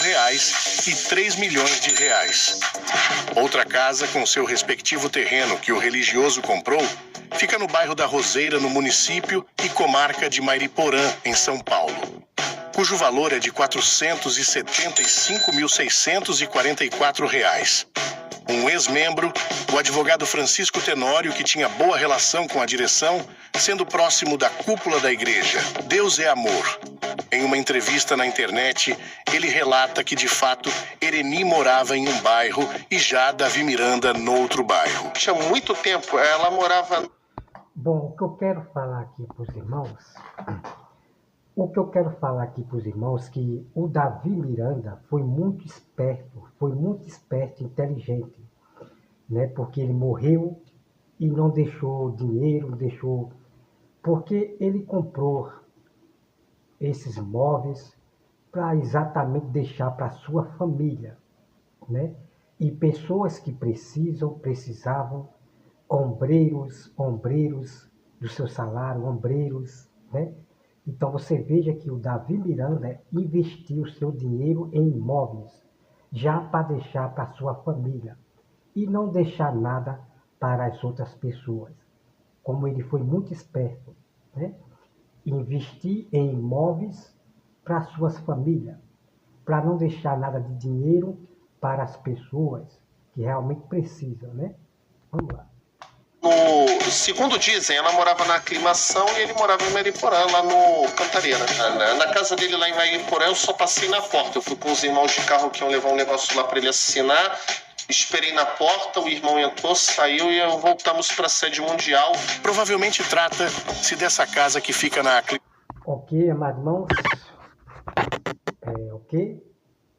reais e 3 milhões de reais. Outra casa com seu respectivo terreno que o religioso comprou fica no bairro da Roseira, no município e comarca de Mariporã, em São Paulo, cujo valor é de R$ 475.644. Um ex-membro, o advogado Francisco Tenório, que tinha boa relação com a direção, sendo próximo da cúpula da igreja Deus é Amor. Em uma entrevista na internet, ele relata que, de fato, Ereni morava em um bairro e já Davi Miranda noutro bairro. Tinha muito tempo, ela morava... Bom, o que eu quero falar aqui para os irmãos, que o Davi Miranda foi muito esperto, inteligente, né? Porque ele morreu e não deixou dinheiro, porque ele comprou esses imóveis para exatamente deixar para sua família, né? E pessoas que precisavam, ombreiros do seu salário, né? Então você veja que o Davi Miranda investiu seu dinheiro em imóveis, já para deixar para sua família, e não deixar nada para as outras pessoas. Como ele foi muito esperto, né? Investir em imóveis para suas famílias, para não deixar nada de dinheiro para as pessoas que realmente precisam, né? Vamos lá. Segundo dizem, ela morava na Aclimação e ele morava em Mariporã, lá no Cantareira. Na casa dele lá em Mariporã eu só passei na porta. Eu fui com os irmãos de carro que iam levar um negócio lá para ele assinar. Esperei na porta, o irmão entrou, saiu e voltamos para a sede mundial. Provavelmente trata-se dessa casa que fica na Ok, amados irmãos. Ok?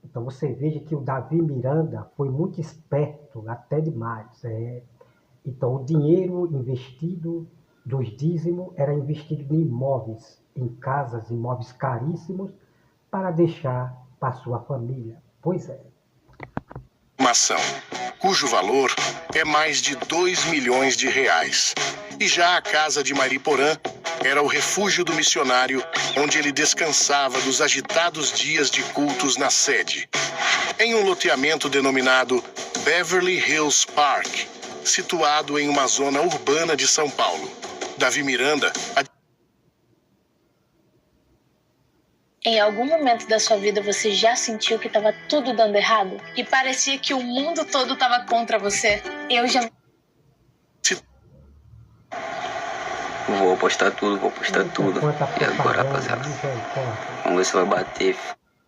Então você veja que o Davi Miranda foi muito esperto, até demais. Então o dinheiro investido dos dízimos era investido em imóveis, em casas, imóveis caríssimos, para deixar para sua família. Pois é. Mação, cujo valor é mais de 2 milhões de reais. E já a casa de Mariporã era o refúgio do missionário, onde ele descansava dos agitados dias de cultos na sede. Em um loteamento denominado Beverly Hills Park, situado em uma zona urbana de São Paulo. Davi Miranda... Em algum momento da sua vida você já sentiu que estava tudo dando errado? E parecia que o mundo todo estava contra você? Eu já... Vou apostar tudo. E agora, rapaziada, vamos ver se vai bater.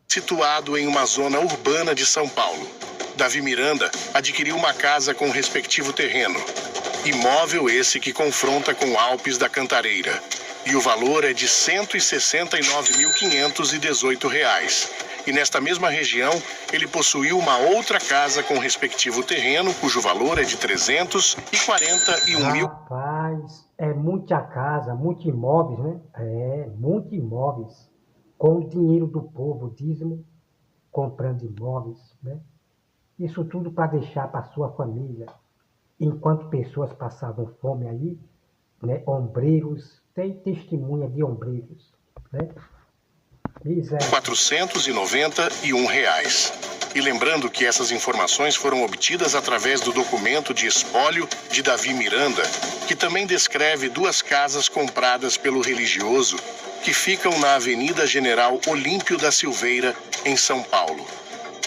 Situado em uma zona urbana de São Paulo, Davi Miranda adquiriu uma casa com o respectivo terreno. Imóvel esse que confronta com Alpes da Cantareira. E o valor é de R$ 169.518. E nesta mesma região, ele possuiu uma outra casa com o respectivo terreno, cujo valor é de R$ 341 mil. Rapaz, é muita casa, muitos imóveis, né? Muitos imóveis. Com o dinheiro do povo, dízimo, comprando imóveis, né? Isso tudo para deixar para sua família. Enquanto pessoas passavam fome aí, né? Ombreiros, tem testemunha de ombreiros, né? R$ 491. E lembrando que essas informações foram obtidas através do documento de espólio de Davi Miranda, que também descreve duas casas compradas pelo religioso que ficam na Avenida General Olímpio da Silveira, em São Paulo.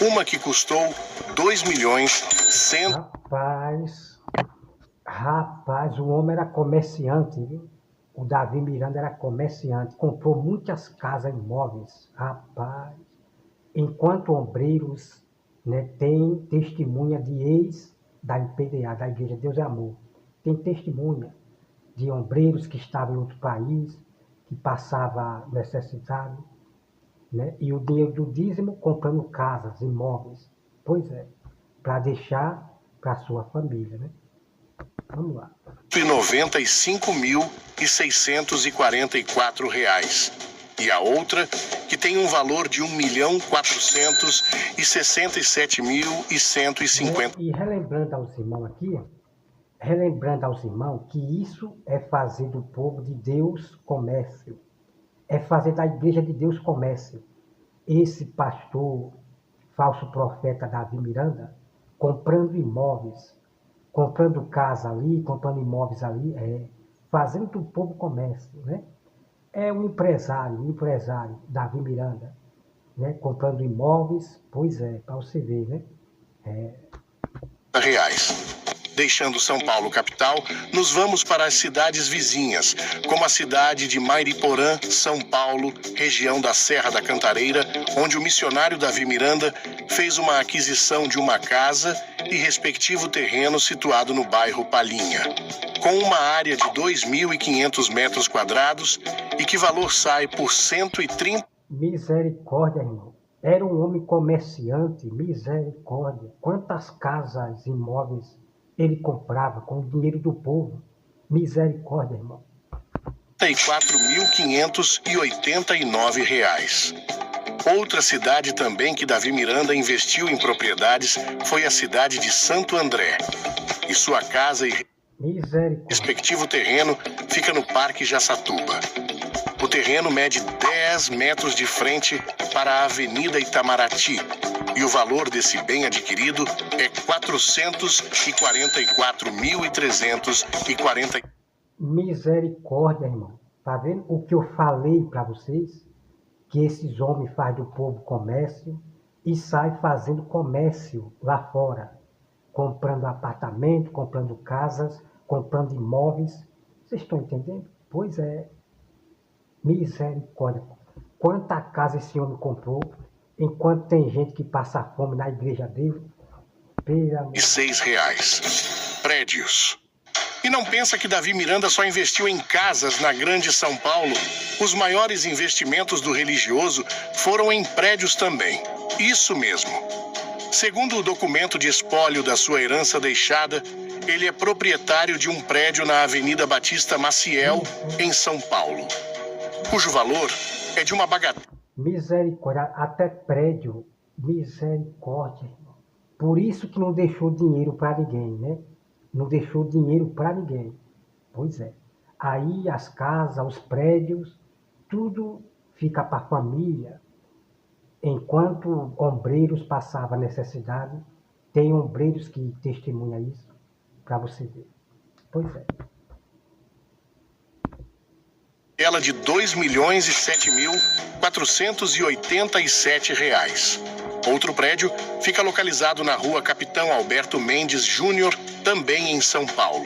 Uma que custou R$ 2.100.000. Rapaz, o homem era comerciante, viu? O Davi Miranda era comerciante, comprou muitas casas imóveis, rapaz. Enquanto ombreiros, né, tem testemunha de ex da IPDA, da Igreja Deus é Amor. Tem testemunha de ombreiros que estavam em outro país, que passava necessidade, né? E o dinheiro do dízimo comprando casas, imóveis. Pois é, para deixar para sua família, né? Vamos lá. R$ 95.644. E a outra, que tem um valor de R$ 1.467.150. E relembrando aos irmãos que isso é fazer do povo de Deus comércio. É fazer da Igreja de Deus comércio. Esse pastor falso profeta Davi Miranda, comprando imóveis, comprando casa ali, comprando imóveis ali, fazendo do povo comércio, né? É um empresário Davi Miranda, né? Comprando imóveis, pois é, para você ver, né? Reais. Deixando São Paulo capital, nos vamos para as cidades vizinhas, como a cidade de Mairiporã, São Paulo, região da Serra da Cantareira, onde o missionário Davi Miranda fez uma aquisição de uma casa e respectivo terreno situado no bairro Palhinha. Com uma área de 2.500 metros quadrados e que valor sai por 130... Misericórdia, irmão. Era um homem comerciante, misericórdia. Quantas casas, imóveis ele comprava com o dinheiro do povo. Misericórdia, irmão. R$ 4.589. Outra cidade também que Davi Miranda investiu em propriedades foi a cidade de Santo André. E sua casa e respectivo terreno fica no Parque Jaçatuba. O terreno mede 10 metros de frente para a Avenida Itamaraty. E o valor desse bem adquirido é R$ 444.340. Misericórdia, irmão. Tá vendo o que eu falei para vocês? Que esses homens fazem do povo comércio e saem fazendo comércio lá fora. Comprando apartamento, comprando casas, comprando imóveis. Vocês estão entendendo? Pois é. Misericórdia. Quanta casa esse homem comprou, enquanto tem gente que passa fome na igreja dele. R$ 6. Prédios. E não pensa que Davi Miranda só investiu em casas na grande São Paulo. Os maiores investimentos do religioso foram em prédios também. Isso mesmo. Segundo o documento de espólio da sua herança deixada, ele é proprietário de um prédio na Avenida Batista Maciel, em São Paulo, cujo valor é de uma bagatela. Misericórdia, até prédio. Misericórdia, irmão. Por isso que não deixou dinheiro para ninguém, né? Não deixou dinheiro para ninguém. Pois é. Aí as casas, os prédios, tudo fica para a família. Enquanto ombreiros passavam necessidade, tem ombreiros que testemunham isso para você ver. Pois é. Ela de R$ 2.007.487. Outro prédio fica localizado na rua Capitão Alberto Mendes Júnior, também em São Paulo.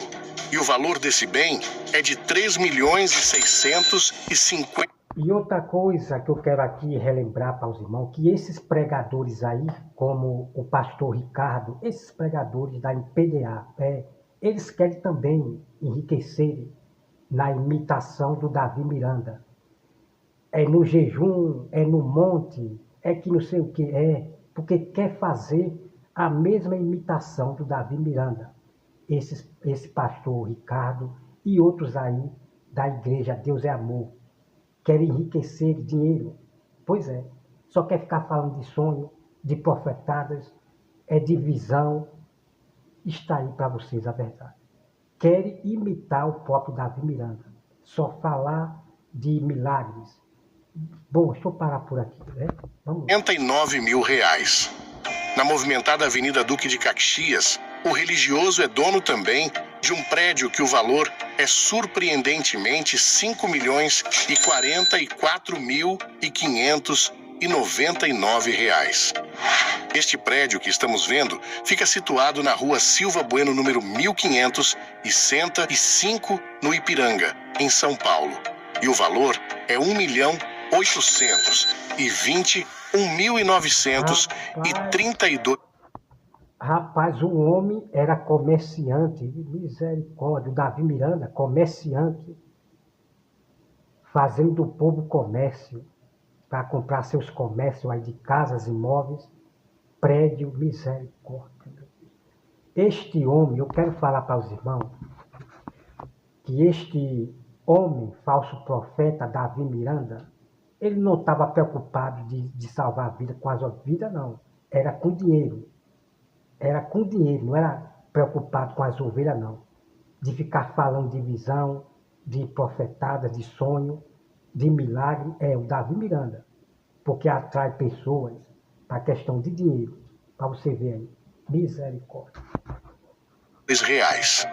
E o valor desse bem é de R$ 3.650.000. E outra coisa que eu quero aqui relembrar para os irmãos, que esses pregadores aí, como o pastor Ricardo, esses pregadores da IPDA, eles querem também enriquecer na imitação do Davi Miranda. É no jejum, é no monte, é que não sei o que é, porque quer fazer a mesma imitação do Davi Miranda. Esse pastor Ricardo e outros aí da igreja Deus é Amor. Querem enriquecer dinheiro. Pois é, só quer ficar falando de sonho, de profetadas, de visão. Está aí para vocês a verdade. Querem imitar o próprio Davi Miranda. Só falar de milagres. Bom, deixa eu parar por aqui, né? Vamos lá. R$ 49.000. Na movimentada Avenida Duque de Caxias, o religioso é dono também de um prédio que o valor é surpreendentemente R$ 5.044.599. Este prédio que estamos vendo fica situado na rua Silva Bueno, número 1505, no Ipiranga, em São Paulo. E o valor é R$ 1.821.932. Rapaz, o homem era comerciante, misericórdia. O Davi Miranda, comerciante, fazendo do povo comércio, para comprar seus comércios aí de casas, imóveis, prédio, misericórdia. Este homem, eu quero falar para os irmãos, que este homem, falso profeta, Davi Miranda, ele não estava preocupado de salvar a vida com as outras vidas, não. Era com dinheiro. Era com dinheiro, não era preocupado com as ovelhas, não. De ficar falando de visão, de profetada, de sonho, de milagre. É o Davi Miranda. Porque atrai pessoas para questão de dinheiro, para você ver aí. Misericórdia. R$2.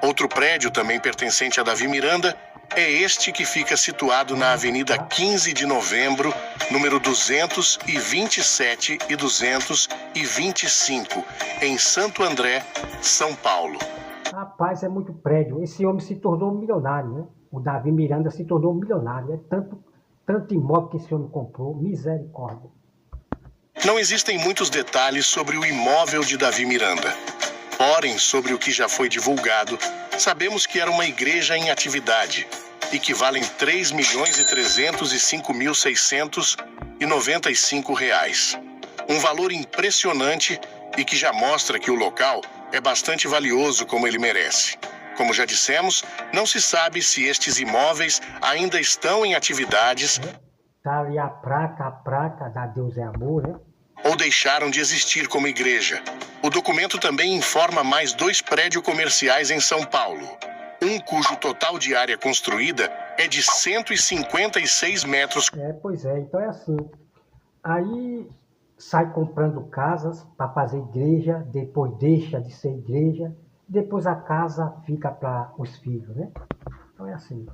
Outro prédio, também pertencente a Davi Miranda, é este que fica situado na Avenida 15 de Novembro, número 227 e 225, em Santo André, São Paulo. Rapaz, é muito prédio. Esse homem se tornou milionário, né? O Davi Miranda se tornou milionário. É tanto imóvel que esse homem comprou. Misericórdia. Não existem muitos detalhes sobre o imóvel de Davi Miranda. Porém, sobre o que já foi divulgado, sabemos que era uma igreja em atividade e que valem R$3.305.695. Um valor impressionante e que já mostra que o local é bastante valioso como ele merece. Como já dissemos, não se sabe se estes imóveis ainda estão em atividades. Tá ali a placa da Deus é Amor, né? Ou deixaram de existir como igreja. O documento também informa mais 2 prédios comerciais em São Paulo. Um cujo total de área construída é de 156 metros. Pois é, então é assim. Aí sai comprando casas para fazer igreja, depois deixa de ser igreja, depois a casa fica para os filhos, né? Então é assim.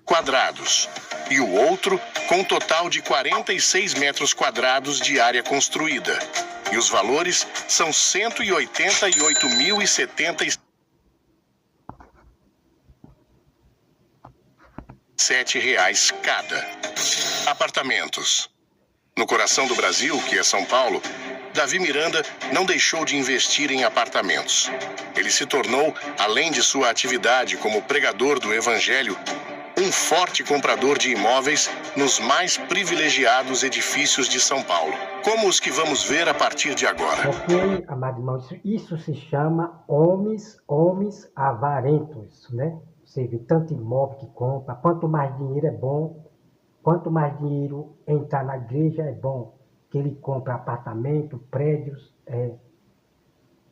Quadrados. E o outro com um total de 46 metros quadrados de área construída. E os valores são R$188.077 cada. Apartamentos. No coração do Brasil, que é São Paulo, Davi Miranda não deixou de investir em apartamentos. Ele se tornou, além de sua atividade como pregador do Evangelho, um forte comprador de imóveis nos mais privilegiados edifícios de São Paulo, como os que vamos ver a partir de agora. Ok, amado irmão, isso se chama homens avarentos, né? Você vê tanto imóvel que compra, quanto mais dinheiro é bom, quanto mais dinheiro entrar na igreja é bom, que ele compra apartamento, prédios.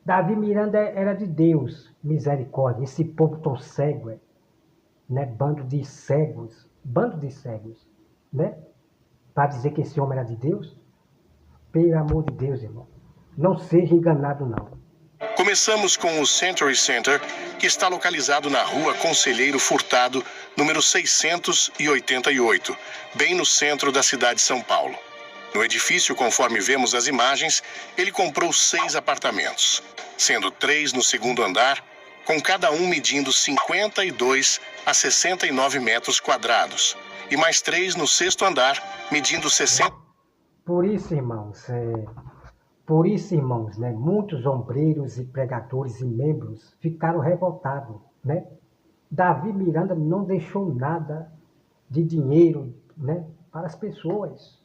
Davi Miranda era de Deus, misericórdia, esse povo tão cego, né? Bando de cegos, né? Para dizer que esse homem era de Deus, pelo amor de Deus, irmão, não seja enganado não. Começamos com o Century Center, que está localizado na Rua Conselheiro Furtado, número 688, bem no centro da cidade de São Paulo. No edifício, conforme vemos as imagens, ele comprou 6 apartamentos, sendo 3 no segundo andar, com cada um medindo 52 a 69 metros quadrados, e mais 3 no sexto andar, medindo 60... Por isso, irmãos, né, muitos ombreiros e pregadores e membros ficaram revoltados, né? Davi Miranda não deixou nada de dinheiro, né, para as pessoas.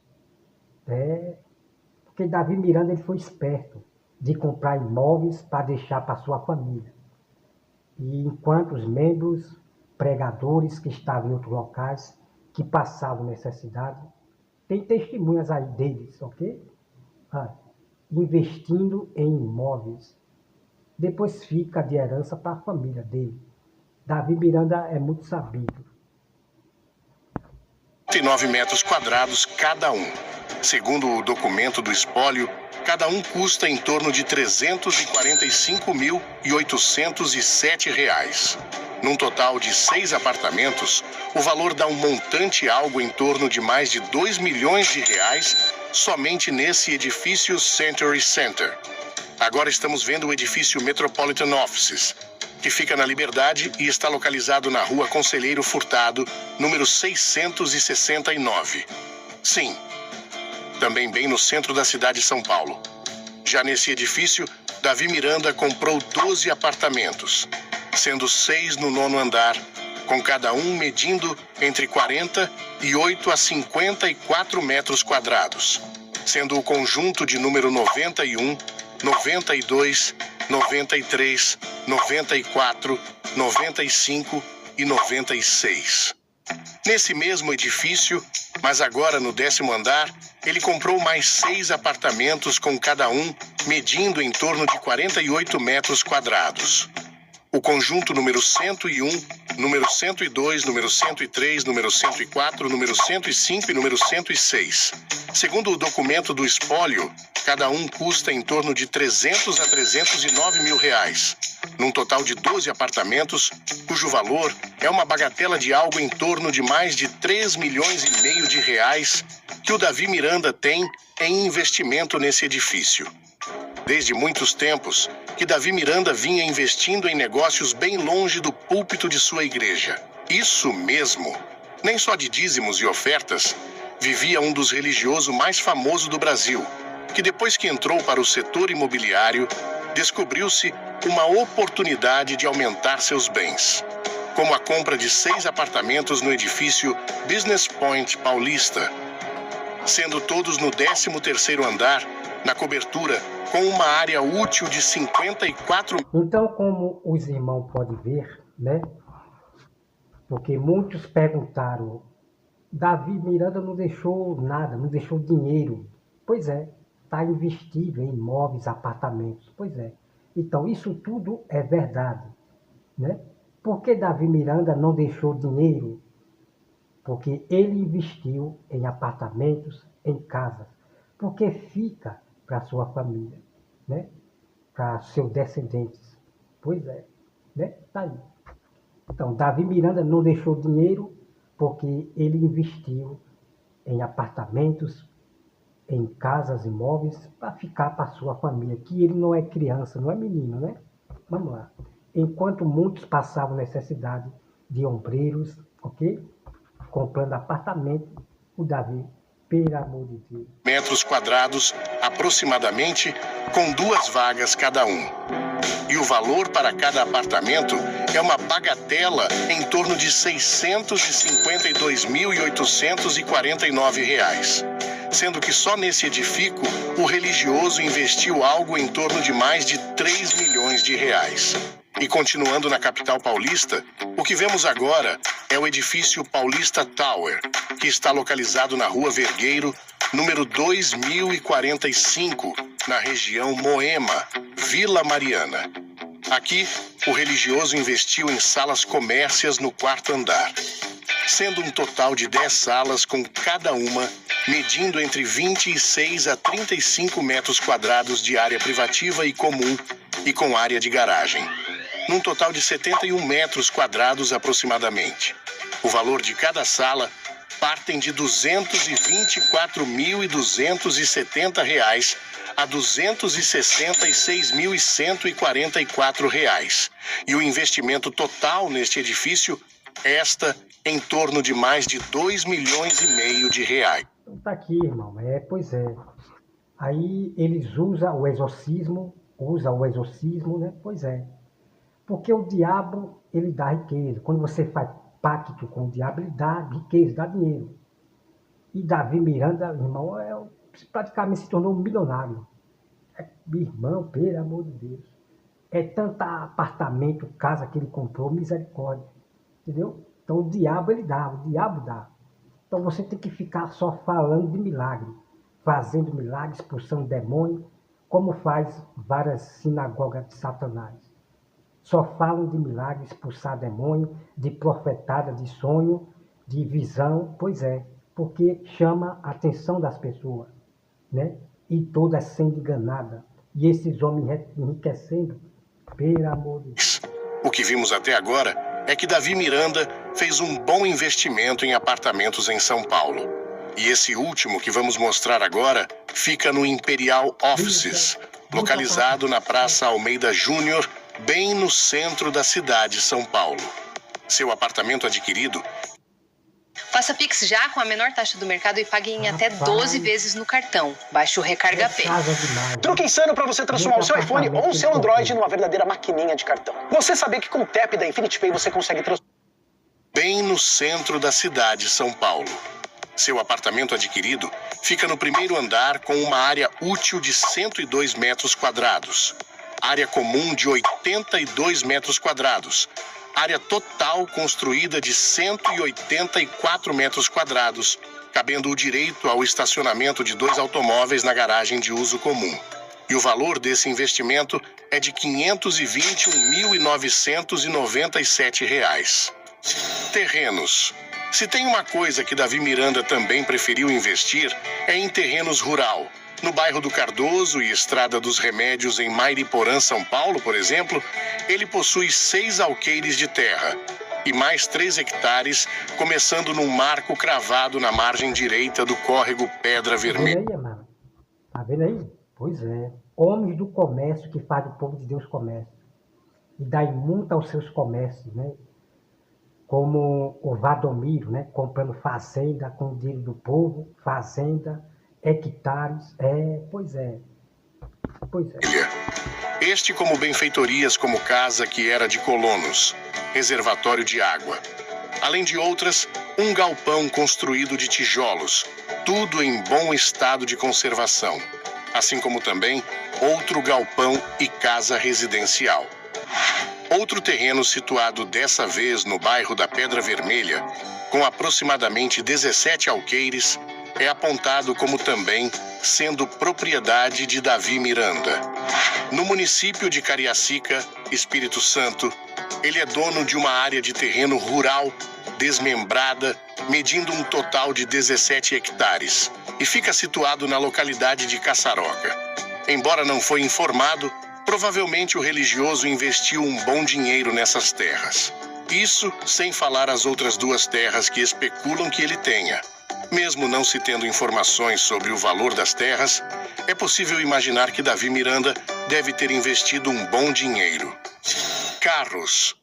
Porque Davi Miranda ele foi esperto de comprar imóveis para deixar para sua família. E enquanto os membros, pregadores que estavam em outros locais, que passavam necessidade, tem testemunhas aí deles, ok? Investindo em imóveis. Depois fica de herança para a família dele. Davi Miranda é muito sabido. 39 metros quadrados cada um. Segundo o documento do espólio, cada um custa em torno de R$345.807. Num total de 6 apartamentos, o valor dá um montante algo em torno de mais de R$2 milhões somente nesse edifício Century Center. Agora estamos vendo o edifício Metropolitan Offices, que fica na Liberdade e está localizado na Rua Conselheiro Furtado, número 669. Sim, também bem no centro da cidade de São Paulo. Já nesse edifício, Davi Miranda comprou 12 apartamentos, sendo 6 no 9º andar, com cada um medindo entre 48 a 54 metros quadrados, sendo o conjunto de número 91, 92, 93, 94, 95 e 96. Nesse mesmo edifício, mas agora no 10º andar, ele comprou mais 6 apartamentos com cada um medindo em torno de 48 metros quadrados. o conjunto número 101, número 102, número 103, número 104, número 105 e número 106. Segundo o documento do espólio, cada um custa em torno de 300 a 309 mil reais, num total de 12 apartamentos, cujo valor é uma bagatela de algo em torno de mais de 3 milhões e meio de reais que o Davi Miranda tem em investimento nesse edifício. Desde muitos tempos que Davi Miranda vinha investindo em negócios bem longe do púlpito de sua igreja. Isso mesmo, nem só de dízimos e ofertas, vivia um dos religiosos mais famosos do Brasil, que depois que entrou para o setor imobiliário, descobriu-se uma oportunidade de aumentar seus bens, como a compra de 6 apartamentos no edifício Business Point Paulista, sendo todos no 13º andar, na cobertura, com uma área útil de 54... Então, como os irmãos podem ver, né? Porque muitos perguntaram, Davi Miranda não deixou nada, não deixou dinheiro. Pois é, está investido em imóveis, apartamentos. Pois é. Então, isso tudo é verdade, né? Por que Davi Miranda não deixou dinheiro? Porque ele investiu em apartamentos, em casas. Porque fica para sua família, né? Para seus descendentes. Pois é, né? Tá aí. Então, Davi Miranda não deixou dinheiro porque ele investiu em apartamentos, em casas, imóveis, para ficar para sua família, que ele não é criança, não é menino, né? Vamos lá. Enquanto muitos passavam necessidade de ombreiros, ok? Comprando apartamento, o Davi, pelo amor de Deus. Metros quadrados, aproximadamente, com 2 vagas cada um. E o valor para cada apartamento é uma bagatela em torno de R$ 652.849 reais. Sendo que só nesse edifício, o religioso investiu algo em torno de mais de 3 milhões de reais. E continuando na capital paulista, o que vemos agora é o edifício Paulista Tower, que está localizado na Rua Vergueiro, número 2045, na região Moema, Vila Mariana. Aqui, o religioso investiu em salas comércias no 4º andar, sendo um total de 10 salas com cada uma medindo entre 26 a 35 metros quadrados de área privativa e comum e com área de garagem, num total de 71 metros quadrados aproximadamente. O valor de cada sala partem de R$ 224.270 a R$ 266.144 e o investimento total neste edifício em torno de mais de 2 milhões e meio de reais. Tá aqui, irmão. Pois é. Aí eles usam o exorcismo, né? Pois é. Porque o diabo, ele dá riqueza. Quando você faz pacto com o diabo, ele dá riqueza, dá dinheiro. E Davi Miranda, irmão, praticamente se tornou um milionário. Irmão, pelo amor de Deus. É tanto apartamento, casa que ele comprou, misericórdia. Entendeu? Então o diabo, ele dá, o diabo dá. Então você tem que ficar só falando de milagre, fazendo milagres, expulsando demônio, como faz várias sinagogas de Satanás. Só falam de milagre, expulsar demônio, de profetada, de sonho, de visão. Pois é, porque chama a atenção das pessoas, né? E todas sendo enganadas. E esses homens enriquecendo, pelo amor de Deus. O que vimos até agora é que Davi Miranda fez um bom investimento em apartamentos em São Paulo. E esse último que vamos mostrar agora fica no Imperial Offices, localizado na Praça Almeida Júnior, bem no centro da cidade de São Paulo. Seu apartamento adquirido... Faça Pix já com a menor taxa do mercado e pague em até 12 vezes no cartão. Baixe o Recarga Pay. Truque insano para você transformar o seu iPhone ou o seu Android numa verdadeira maquininha de cartão. Você sabia que com o tap da Infinity Pay você consegue transformar... Bem no centro da cidade de São Paulo. Seu apartamento adquirido fica no 1º andar com uma área útil de 102 metros quadrados. Área comum de 82 metros quadrados. Área total construída de 184 metros quadrados, cabendo o direito ao estacionamento de 2 automóveis na garagem de uso comum. E o valor desse investimento é de R$ 521.997. Terrenos. Se tem uma coisa que Davi Miranda também preferiu investir, é em terrenos rural. No bairro do Cardoso e Estrada dos Remédios, em Mairiporã, São Paulo, por exemplo, ele possui 6 alqueires de terra e mais 3 hectares, começando num marco cravado na margem direita do córrego Pedra Vermelha. Tá vendo aí? Pois é. Homens do comércio que fazem o povo de Deus comércio. E dá multa aos seus comércios, né? Como o Valdomiro, né? Comprando fazenda com o dinheiro do povo, fazenda, hectares. Pois é. Este como benfeitorias como casa que era de colonos, reservatório de água. Além de outras, um galpão construído de tijolos, tudo em bom estado de conservação. Assim como também outro galpão e casa residencial. Outro terreno situado dessa vez no bairro da Pedra Vermelha, com aproximadamente 17 alqueires, é apontado como também sendo propriedade de Davi Miranda. No município de Cariacica, Espírito Santo, ele é dono de uma área de terreno rural desmembrada, medindo um total de 17 hectares, e fica situado na localidade de Caçaroca. Embora não foi informado, provavelmente o religioso investiu um bom dinheiro nessas terras. Isso sem falar as outras 2 terras que especulam que ele tenha. Mesmo não se tendo informações sobre o valor das terras, é possível imaginar que Davi Miranda deve ter investido um bom dinheiro. Carros.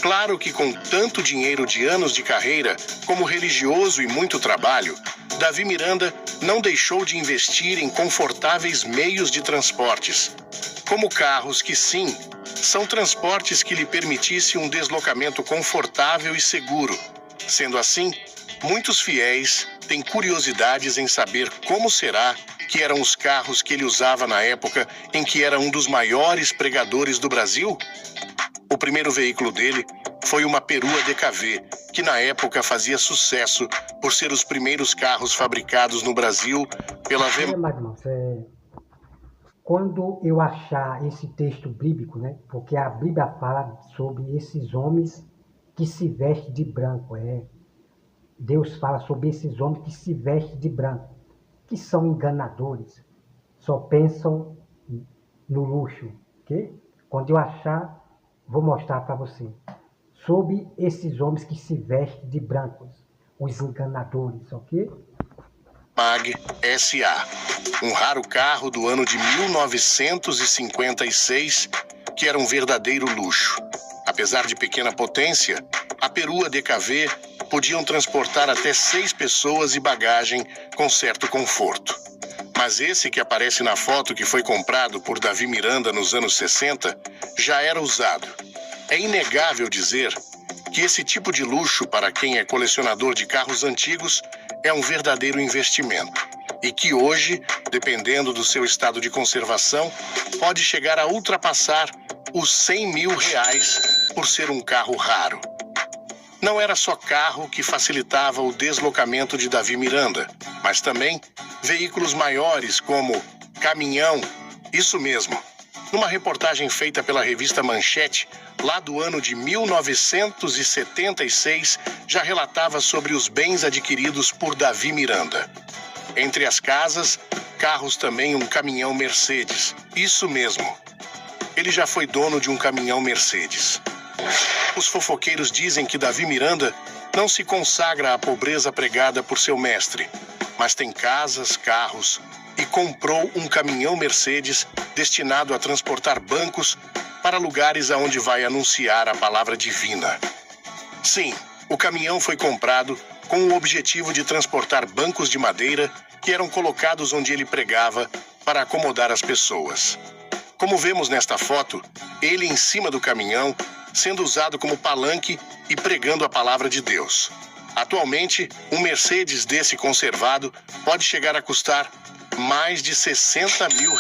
Claro que com tanto dinheiro de anos de carreira, como religioso e muito trabalho, Davi Miranda não deixou de investir em confortáveis meios de transportes, como carros que sim, são transportes que lhe permitissem um deslocamento confortável e seguro. Sendo assim, muitos fiéis têm curiosidades em saber como será que eram os carros que ele usava na época em que era um dos maiores pregadores do Brasil. O primeiro veículo dele foi uma perua DKV, que na época fazia sucesso por ser os primeiros carros fabricados no Brasil pela Quando eu achar esse texto bíblico, né? Porque a Bíblia fala sobre esses homens que se vestem de branco, Deus fala sobre esses homens que se vestem de branco, que são enganadores, só pensam no luxo, ok? Quando eu achar, vou mostrar para você sobre esses homens que se vestem de brancos, os enganadores, ok? Mag SA, um raro carro do ano de 1956, que era um verdadeiro luxo. Apesar de pequena potência, a perua DKV podiam transportar até 6 pessoas e bagagem com certo conforto. Mas esse que aparece na foto que foi comprado por Davi Miranda nos anos 60, já era usado. É inegável dizer que esse tipo de luxo para quem é colecionador de carros antigos é um verdadeiro investimento. E que hoje, dependendo do seu estado de conservação, pode chegar a ultrapassar os R$100 mil por ser um carro raro. Não era só carro que facilitava o deslocamento de Davi Miranda, mas também veículos maiores como caminhão, isso mesmo. Numa reportagem feita pela revista Manchete, lá do ano de 1976, já relatava sobre os bens adquiridos por Davi Miranda. Entre as casas, carros também um caminhão Mercedes, isso mesmo. Ele já foi dono de um caminhão Mercedes. Os fofoqueiros dizem que Davi Miranda não se consagra à pobreza pregada por seu mestre, mas tem casas, carros e comprou um caminhão Mercedes destinado a transportar bancos para lugares aonde vai anunciar a palavra divina. Sim, o caminhão foi comprado com o objetivo de transportar bancos de madeira que eram colocados onde ele pregava para acomodar as pessoas. Como vemos nesta foto, ele em cima do caminhão, sendo usado como palanque e pregando a palavra de Deus. Atualmente, um Mercedes desse conservado pode chegar a custar mais de R$60 mil.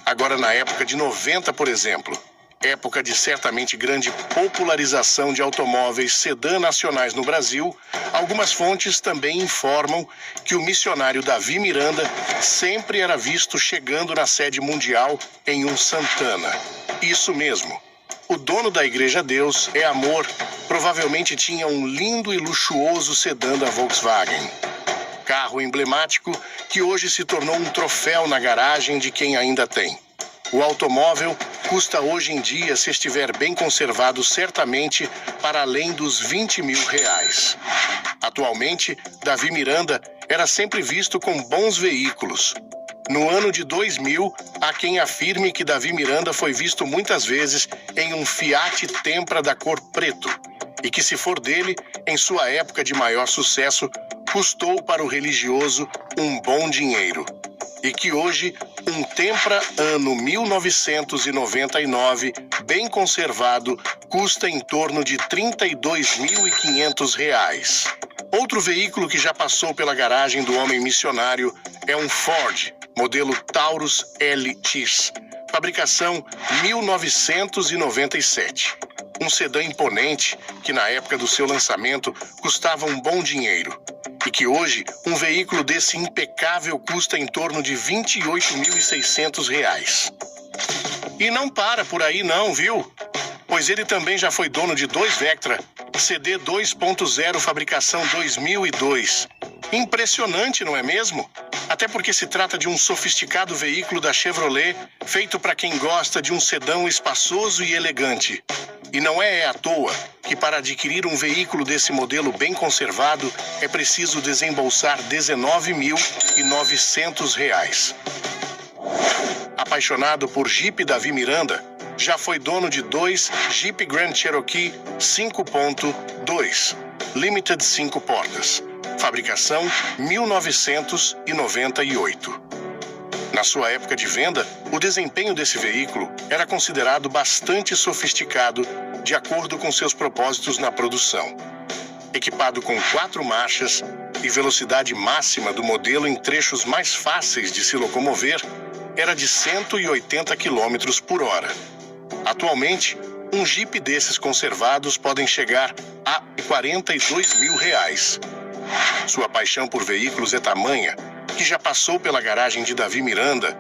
Agora, na época de 90, por exemplo, época de certamente grande popularização de automóveis sedã nacionais no Brasil, algumas fontes também informam que o missionário Davi Miranda sempre era visto chegando na sede mundial em um Santana. Isso mesmo. O dono da Igreja Deus é Amor provavelmente tinha um lindo e luxuoso sedã da Volkswagen. Carro emblemático que hoje se tornou um troféu na garagem de quem ainda tem. O automóvel custa hoje em dia, se estiver bem conservado, certamente para além dos R$20 mil. Atualmente, Davi Miranda era sempre visto com bons veículos. No ano de 2000, há quem afirme que Davi Miranda foi visto muitas vezes em um Fiat Tempra da cor preto e que, se for dele, em sua época de maior sucesso, custou para o religioso um bom dinheiro. E que hoje, um Tempra ano 1999, bem conservado, custa em torno de R$ 32.500. Outro veículo que já passou pela garagem do homem missionário é um Ford, modelo Taurus LX, fabricação 1997. Um sedã imponente que, na época do seu lançamento, custava um bom dinheiro. E que hoje, um veículo desse impecável custa em torno de R$ 28.600. E não para por aí não, viu? Pois ele também já foi dono de 2 Vectra, CD 2.0, fabricação 2002. Impressionante, não é mesmo? Até porque se trata de um sofisticado veículo da Chevrolet, feito para quem gosta de um sedã espaçoso e elegante. E não é à toa que, para adquirir um veículo desse modelo bem conservado, é preciso desembolsar R$ 19.900. Apaixonado por Jeep, Davi Miranda já foi dono de 2 Jeep Grand Cherokee 5.2, Limited 5 portas, fabricação 1998. Na sua época de venda, o desempenho desse veículo era considerado bastante sofisticado de acordo com seus propósitos na produção. Equipado com 4 marchas e velocidade máxima do modelo em trechos mais fáceis de se locomover, era de 180 km por hora. Atualmente, um Jeep desses conservados podem chegar a R$ 42 mil. Sua paixão por veículos é tamanha que já passou pela garagem de Davi Miranda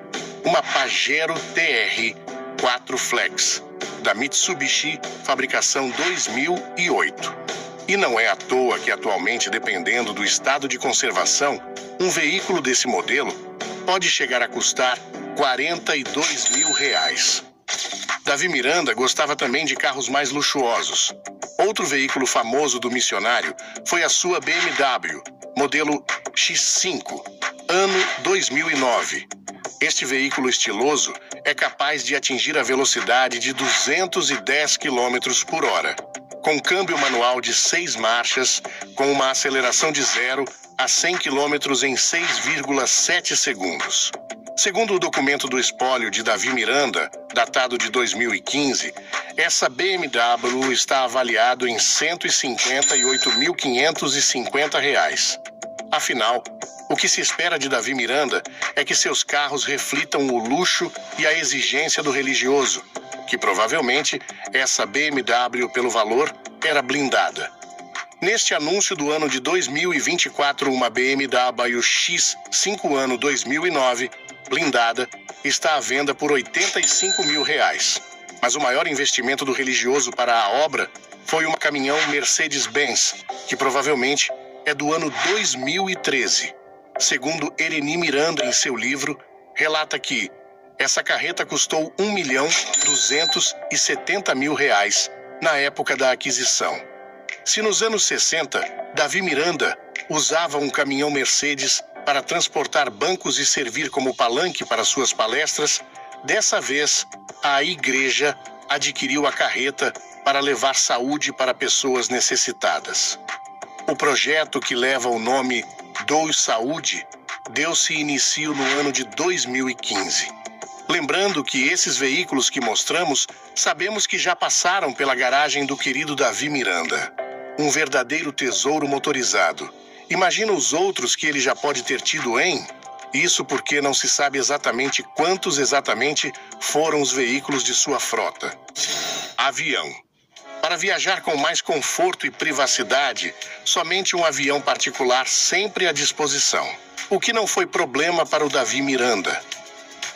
uma Pajero TR 4 Flex, da Mitsubishi, fabricação 2008. E não é à toa que atualmente, dependendo do estado de conservação, um veículo desse modelo pode chegar a custar R$ 42 mil. Davi Miranda gostava também de carros mais luxuosos. Outro veículo famoso do missionário foi a sua BMW, modelo X5, ano 2009. Este veículo estiloso é capaz de atingir a velocidade de 210 km por hora, com câmbio manual de 6 marchas, com uma aceleração de 0 a 100 km em 6,7 segundos. Segundo o documento do espólio de Davi Miranda, datado de 2015, essa BMW está avaliado em R$ 158.550. Afinal, o que se espera de Davi Miranda é que seus carros reflitam o luxo e a exigência do religioso, que provavelmente essa BMW, pelo valor, era blindada. Neste anúncio do ano de 2024, uma BMW X5 ano 2009, blindada, está à venda por R$ 85 mil. Mas o maior investimento do religioso para a obra foi uma caminhão Mercedes-Benz, que provavelmente é do ano 2013. Segundo Ereni Miranda, em seu livro, relata que essa carreta custou R$ 1.270.000 na época da aquisição. Se nos anos 60, Davi Miranda usava um caminhão Mercedes para transportar bancos e servir como palanque para suas palestras, dessa vez a igreja adquiriu a carreta para levar saúde para pessoas necessitadas. O projeto, que leva o nome Dou Saúde, deu-se início no ano de 2015. Lembrando que esses veículos que mostramos, sabemos que já passaram pela garagem do querido Davi Miranda. Um verdadeiro tesouro motorizado. Imagina os outros que ele já pode ter tido, hein? Isso porque não se sabe exatamente quantos foram os veículos de sua frota. Avião. Para viajar com mais conforto e privacidade, somente um avião particular sempre à disposição. O que não foi problema para o Davi Miranda.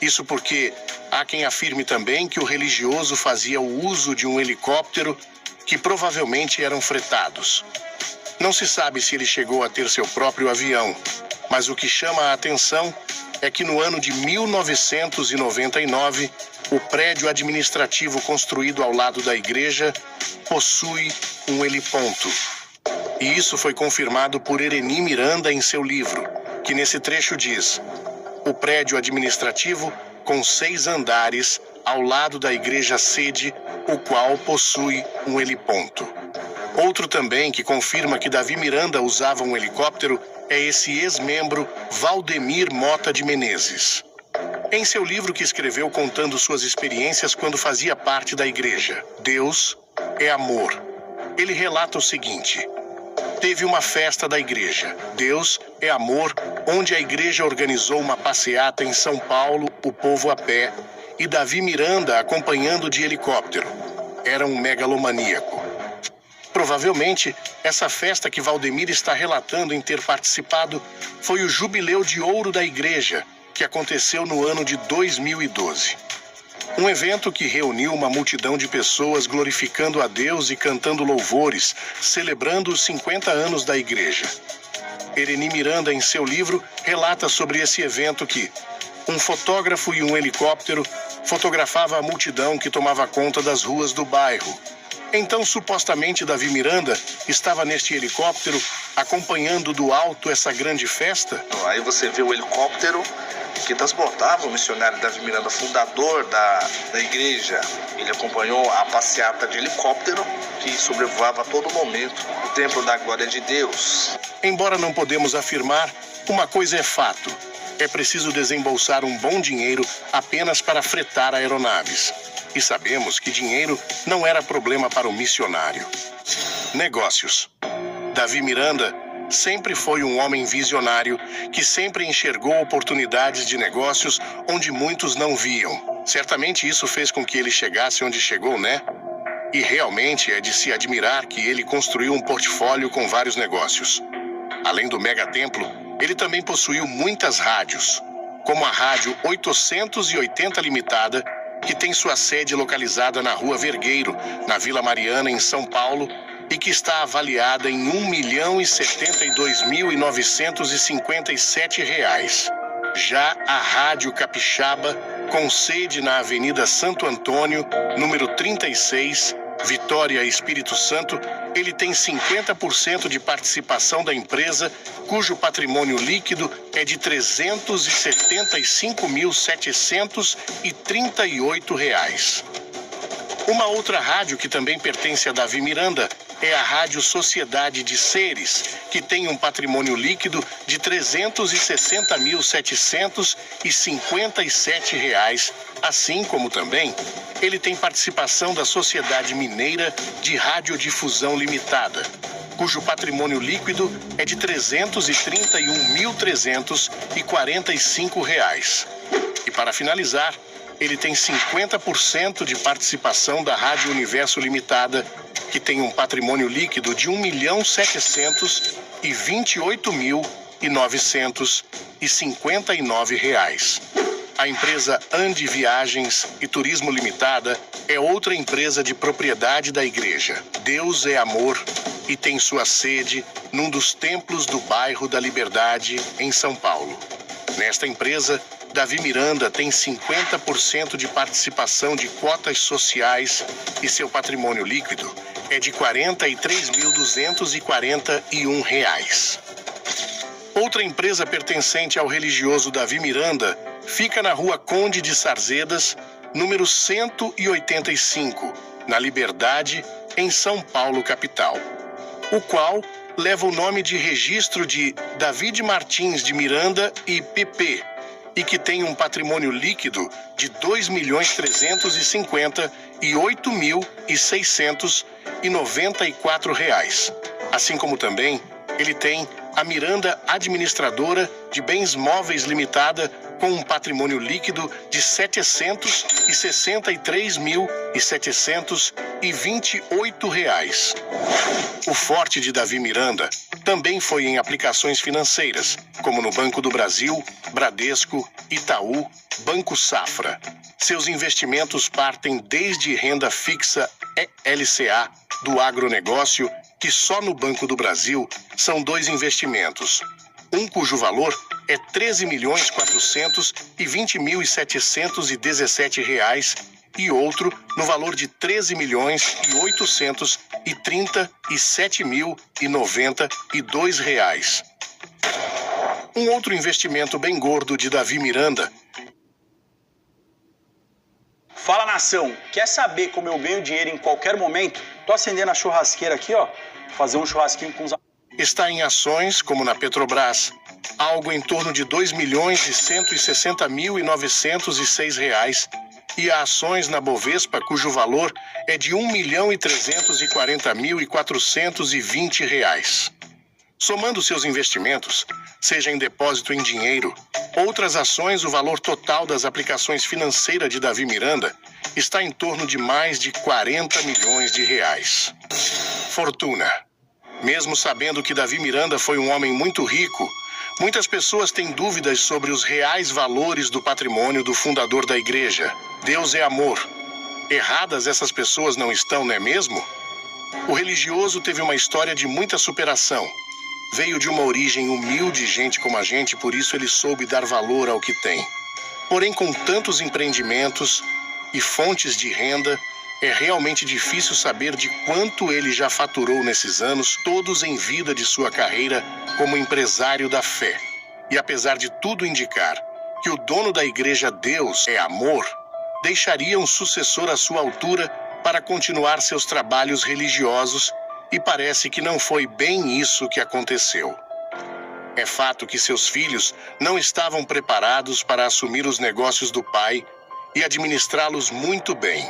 Isso porque há quem afirme também que o religioso fazia o uso de um helicóptero que provavelmente eram fretados. Não se sabe se ele chegou a ter seu próprio avião, mas o que chama a atenção é que no ano de 1999, o prédio administrativo construído ao lado da igreja possui um heliponto. E isso foi confirmado por Ereni Miranda em seu livro, que nesse trecho diz: o prédio administrativo com 6 andares ao lado da igreja sede, o qual possui um heliponto. Outro também que confirma que Davi Miranda usava um helicóptero é esse ex-membro Valdemir Mota de Menezes. Em seu livro que escreveu contando suas experiências quando fazia parte da igreja, Deus é Amor, ele relata o seguinte: teve uma festa da igreja, Deus é Amor, onde a igreja organizou uma passeata em São Paulo, o povo a pé, e Davi Miranda acompanhando de helicóptero. Era um megalomaníaco. Provavelmente, essa festa que Valdemir está relatando em ter participado foi o Jubileu de Ouro da Igreja, que aconteceu no ano de 2012. Um evento que reuniu uma multidão de pessoas glorificando a Deus e cantando louvores, celebrando os 50 anos da igreja. Ereni Miranda, em seu livro, relata sobre esse evento que um fotógrafo e um helicóptero fotografavam a multidão que tomava conta das ruas do bairro. Então, supostamente, Davi Miranda estava neste helicóptero acompanhando do alto essa grande festa? Aí você vê o helicóptero que transportava o missionário Davi Miranda, fundador da igreja. Ele acompanhou a passeata de helicóptero que sobrevoava a todo momento o templo da glória de Deus. Embora não podemos afirmar, uma coisa é fato: é preciso desembolsar um bom dinheiro apenas para fretar aeronaves. E sabemos que dinheiro não era problema para o missionário. Negócios. Davi Miranda sempre foi um homem visionário que sempre enxergou oportunidades de negócios onde muitos não viam. Certamente isso fez com que ele chegasse onde chegou, né? E realmente é de se admirar que ele construiu um portfólio com vários negócios. Além do megatemplo, ele também possuiu muitas rádios, como a Rádio 880 Limitada, que tem sua sede localizada na Rua Vergueiro, na Vila Mariana, em São Paulo, e que está avaliada em R$ 1.072.957. Já a Rádio Capixaba, com sede na Avenida Santo Antônio, número 36, Vitória, Espírito Santo, ele tem 50% de participação da empresa, cujo patrimônio líquido é de R$ 375.738. Uma outra rádio que também pertence a Davi Miranda é a Rádio Sociedade de Seres, que tem um patrimônio líquido de R$ 360.757, assim como também ele tem participação da Sociedade Mineira de Radiodifusão Limitada, cujo patrimônio líquido é de R$ 331.345. E para finalizar, ele tem 50% de participação da Rádio Universo Limitada, que tem um patrimônio líquido de R$ 1.728.959. A empresa Andi Viagens e Turismo Limitada é outra empresa de propriedade da igreja. Deus é Amor e tem sua sede num dos templos do bairro da Liberdade, em São Paulo. Nesta empresa, Davi Miranda tem 50% de participação de cotas sociais e seu patrimônio líquido é de R$ 43.241. Outra empresa pertencente ao religioso Davi Miranda fica na Rua Conde de Sarzedas, número 185, na Liberdade, em São Paulo, capital, o qual leva o nome de registro de David Martins de Miranda e PP, e que tem um patrimônio líquido de R$ 2.358.694, assim como também Ele tem a Miranda Administradora de Bens Móveis Limitada, com um patrimônio líquido de R$ 763.728. O forte de Davi Miranda também foi em aplicações financeiras, como no Banco do Brasil, Bradesco, Itaú, Banco Safra. Seus investimentos partem desde renda fixa LCA do agronegócio, que só no Banco do Brasil são 2 investimentos. Um cujo valor é R$ 13.420.717 e outro no valor de R$ 13.837.092. Um outro investimento bem gordo de Davi Miranda. Fala, nação, quer saber como eu ganho dinheiro em qualquer momento? Tô acendendo a churrasqueira aqui, ó, fazer um churrasquinho com os... Está em ações como na Petrobras, algo em torno de R$ 2.160.906, e há ações na Bovespa cujo valor é de R$ 1.340.420. Somando seus investimentos, seja em depósito em dinheiro, outras ações, o valor total das aplicações financeiras de Davi Miranda está em torno de mais de R$ 40 milhões. Fortuna. Mesmo sabendo que Davi Miranda foi um homem muito rico, muitas pessoas têm dúvidas sobre os reais valores do patrimônio do fundador da igreja. Deus é amor. Erradas essas pessoas não estão, não é mesmo? O religioso teve uma história de muita superação. Veio de uma origem humilde, gente como a gente, por isso ele soube dar valor ao que tem. Porém, com tantos empreendimentos e fontes de renda, é realmente difícil saber de quanto ele já faturou nesses anos, todos em vida de sua carreira como empresário da fé. E apesar de tudo indicar que o dono da igreja Deus é amor, deixaria um sucessor à sua altura para continuar seus trabalhos religiosos, e parece que não foi bem isso que aconteceu. É fato que seus filhos não estavam preparados para assumir os negócios do pai e administrá-los muito bem.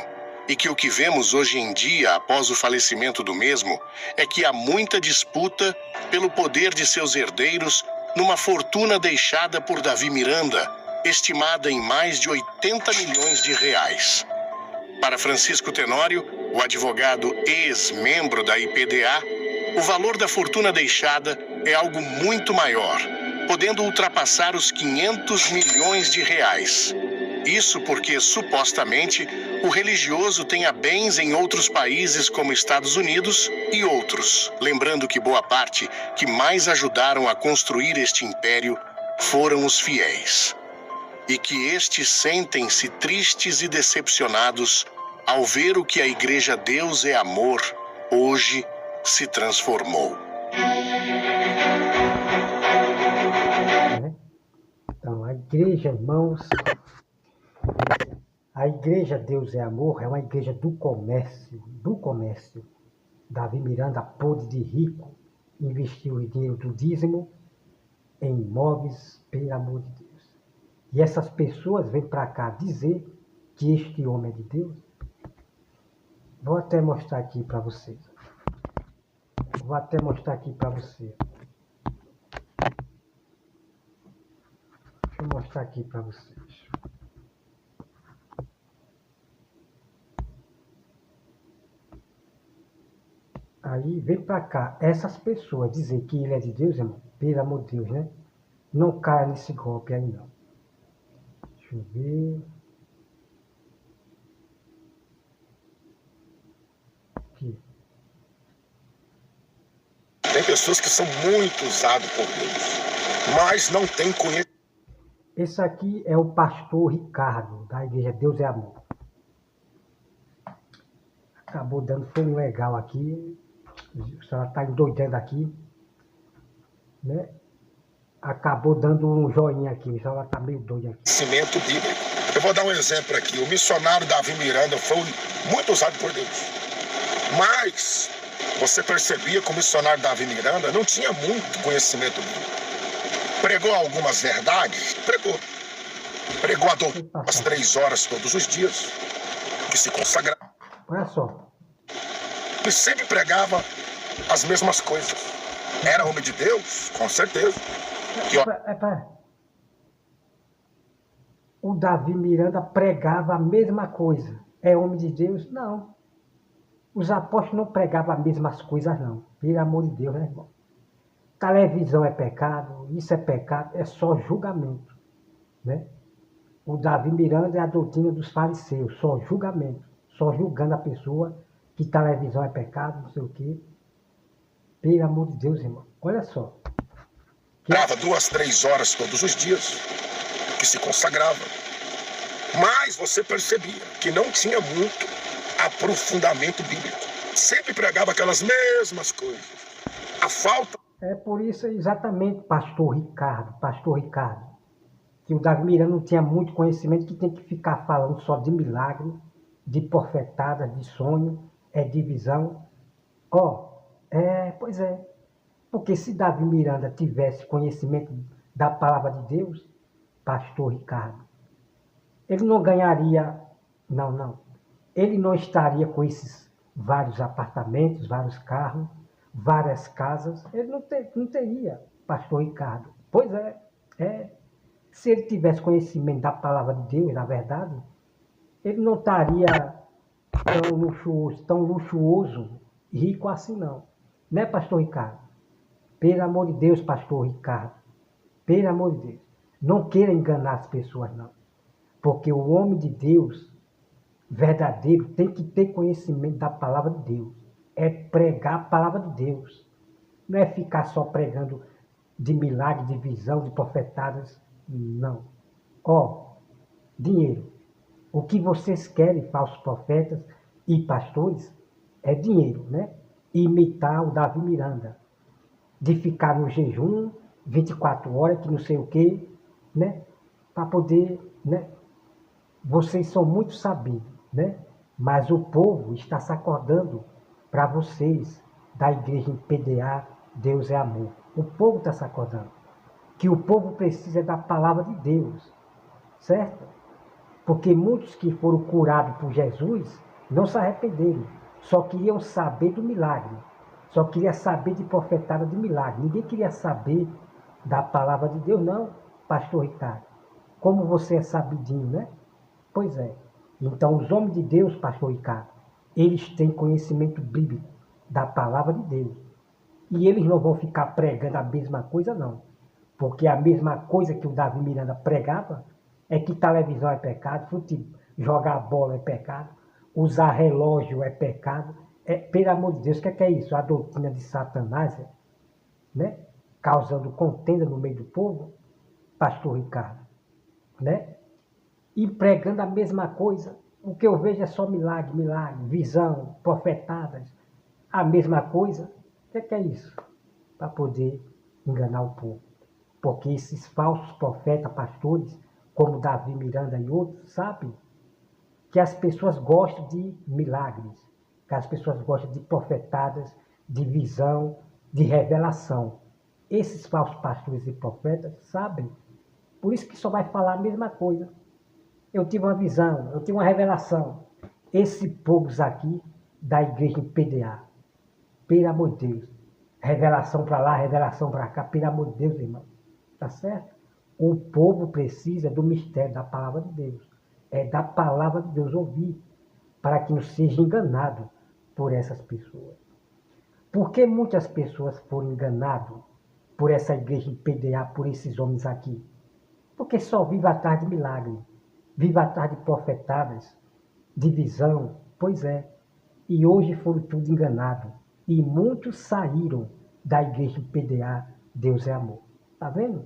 E que o que vemos hoje em dia, após o falecimento do mesmo, é que há muita disputa pelo poder de seus herdeiros numa fortuna deixada por Davi Miranda, estimada em mais de R$ 80 milhões. Para Francisco Tenório, o advogado ex-membro da IPDA, o valor da fortuna deixada é algo muito maior, podendo ultrapassar os R$ 500 milhões. Isso porque, supostamente, o religioso tenha bens em outros países como Estados Unidos e outros. Lembrando que boa parte que mais ajudaram a construir este império foram os fiéis. E que estes sentem-se tristes e decepcionados ao ver o que a Igreja Deus é Amor hoje se transformou. Então, a igreja, irmãos, a Igreja Deus é Amor é uma igreja do comércio. Davi Miranda, podre de rico, investiu o dinheiro do dízimo em imóveis, pelo amor de Deus. E essas pessoas vêm para cá dizer que este homem é de Deus. Vou até mostrar aqui para vocês. Deixa eu mostrar aqui para vocês. Aí vem para cá essas pessoas dizer que ele é de Deus, irmão. Pelo amor de Deus, né? Não caia nesse golpe aí, não. Deixa eu ver. Aqui. Tem pessoas que são muito usadas por Deus, mas não tem conhecimento. Esse aqui é o pastor Ricardo, da Igreja Deus é Amor. Acabou dando, foi um legal aqui. A senhora está endoidando aqui, né? Acabou dando um joinha aqui, a senhora está meio doida aqui. Conhecimento bíblico. Eu vou dar um exemplo aqui. O missionário Davi Miranda foi muito usado por Deus. Mas você percebia que o missionário Davi Miranda não tinha muito conhecimento bíblico. Pregou algumas verdades? Pregou. Pregou a doutrina às 3 horas todos os dias, que se consagrava. Olha só. Ele sempre pregava as mesmas coisas. Era homem de Deus? Com certeza. O Davi Miranda pregava a mesma coisa. É homem de Deus? Não. Os apóstolos não pregavam as mesmas coisas, não. Pelo amor de Deus, né, irmão? Televisão é pecado, isso é pecado, é só julgamento, né? O Davi Miranda é a doutrina dos fariseus, só julgamento, só julgando a pessoa que televisão é pecado, não sei o quê. Pelo amor de Deus, irmão, olha só. Dava 2, 3 horas todos os dias, que se consagrava. Mas você percebia que não tinha muito aprofundamento bíblico. Sempre pregava aquelas mesmas coisas. A falta... É por isso exatamente, pastor Ricardo, que o Davi Miranda não tinha muito conhecimento, que tem que ficar falando só de milagre, de profetada, de sonho, de visão. Pois é. Porque se Davi Miranda tivesse conhecimento da palavra de Deus, pastor Ricardo, ele não ganharia, não. Ele não estaria com esses vários apartamentos, vários carros, várias casas. Ele não teria, pastor Ricardo. Pois é. Se ele tivesse conhecimento da palavra de Deus, na verdade, ele não estaria tão luxuoso e rico assim, não. Né, pastor Ricardo? Pelo amor de Deus, pastor Ricardo. Pelo amor de Deus. Não queira enganar as pessoas, não. Porque o homem de Deus, verdadeiro, tem que ter conhecimento da palavra de Deus. É pregar a palavra de Deus. Não é ficar só pregando de milagre, de visão, de profetadas. Não. Dinheiro. O que vocês querem, falsos profetas e pastores, é dinheiro, né? Imitar o Davi Miranda. De ficar no jejum, 24 horas, que não sei o quê, né? Para poder, né? Vocês são muito sabidos, né? Mas o povo está se acordando para vocês, da igreja em PDA, Deus é amor. O povo está se acordando. Que o povo precisa da palavra de Deus, certo? Porque muitos que foram curados por Jesus não se arrependeram. Só queriam saber do milagre. Só queria saber de profetada de milagre. Ninguém queria saber da palavra de Deus, não, pastor Ricardo. Como você é sabidinho, né? Pois é. Então, os homens de Deus, pastor Ricardo, eles têm conhecimento bíblico da palavra de Deus. E eles não vão ficar pregando a mesma coisa, não. Porque a mesma coisa que o Davi Miranda pregava é que televisão é pecado, jogar bola é pecado, usar relógio é pecado. Pelo amor de Deus, o que é isso? A doutrina de Satanás, né? Causando contenda no meio do povo, pastor Ricardo, né? E pregando a mesma coisa. O que eu vejo é só milagre, visão, profetadas, a mesma coisa. O que é isso? Para poder enganar o povo. Porque esses falsos profetas, pastores, como Davi Miranda e outros, sabem que as pessoas gostam de milagres, que as pessoas gostam de profetadas, de visão, de revelação. Esses falsos pastores e profetas sabem, por isso que só vai falar a mesma coisa. Eu tive uma visão, eu tive uma revelação. Esse povo aqui da igreja em PDA, pelo amor de Deus, revelação para lá, revelação para cá, pelo amor de Deus, irmão, tá certo? O povo precisa do mistério da palavra de Deus, da palavra de Deus ouvir, para que não seja enganado por essas pessoas. Por que muitas pessoas foram enganadas por essa igreja em PDA, por esses homens aqui? Porque só vive atrás de milagre, vive atrás de profetadas, de visão, pois é. E hoje foram tudo enganados. E muitos saíram da igreja em PDA, Deus é amor. Tá vendo?